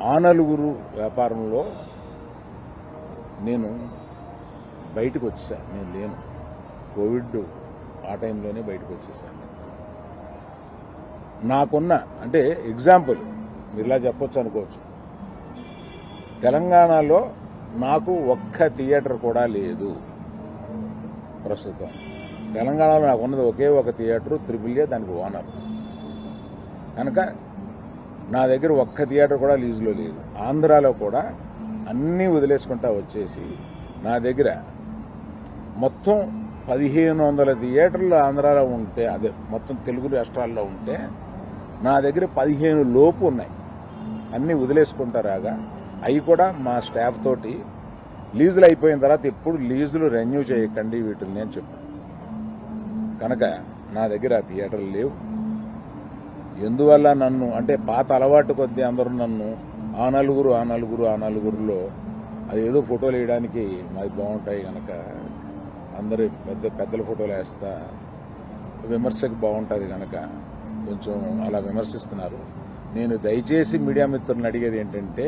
ఆ నలుగురు వ్యాపారంలో నేను బయటకు వచ్చేసాను. నేను లేను. కోవిడ్ ఆ టైంలోనే బయటకు వచ్చేసాను. నాకున్న అంటే ఎగ్జాంపుల్ మీరు ఇలా చెప్పొచ్చు అనుకోవచ్చు. తెలంగాణలో నాకు ఒక్క థియేటర్ కూడా లేదు ప్రస్తుతం. తెలంగాణలో నాకు ఉన్నది ఒకే ఒక థియేటర్, త్రిబుల్ దానికి ఓనర్. కనుక నా దగ్గర ఒక్క థియేటర్ కూడా లీజులో లేదు. ఆంధ్రాలో కూడా అన్నీ వదిలేసుకుంటా వచ్చేసి నా దగ్గర మొత్తం 1500 థియేటర్లు ఆంధ్రాలో ఉంటే, అదే మొత్తం తెలుగు రాష్ట్రాల్లో ఉంటే నా దగ్గర 15 లోపు ఉన్నాయి. అన్నీ వదిలేసుకుంటారాగా అవి కూడా మా స్టాఫ్ తోటి లీజులు అయిపోయిన తర్వాత ఎప్పుడు లీజులు రెన్యూ చేయకండి వీటిని నేను చెప్పాను. కనుక నా దగ్గర ఆ థియేటర్లు లేవు. ఎందువల్ల నన్ను అంటే పాత అలవాటు కొద్దీ అందరూ నన్ను ఆ నలుగురులో అదేదో ఫోటోలు వేయడానికి మాది బాగుంటాయి కనుక అందరూ పెద్దల ఫోటోలు వేస్తా విమర్శకు బాగుంటుంది కనుక కొంచెం అలా విమర్శిస్తున్నారు. నేను దయచేసి మీడియా మిత్రులను అడిగేది ఏంటంటే,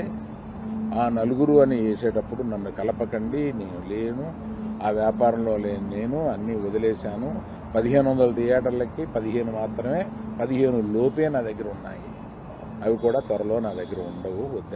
ఆ నలుగురు అని వేసేటప్పుడు నన్ను కలపకండి. నేను లేను, ఆ వ్యాపారంలో లేను. నేను అన్నీ వదిలేశాను. 1500 థియేటర్లకి 15 మాత్రమే, 15 లోపే నా దగ్గర ఉన్నాయి. అవి కూడా త్వరలో నా దగ్గర ఉండవు. వద్దని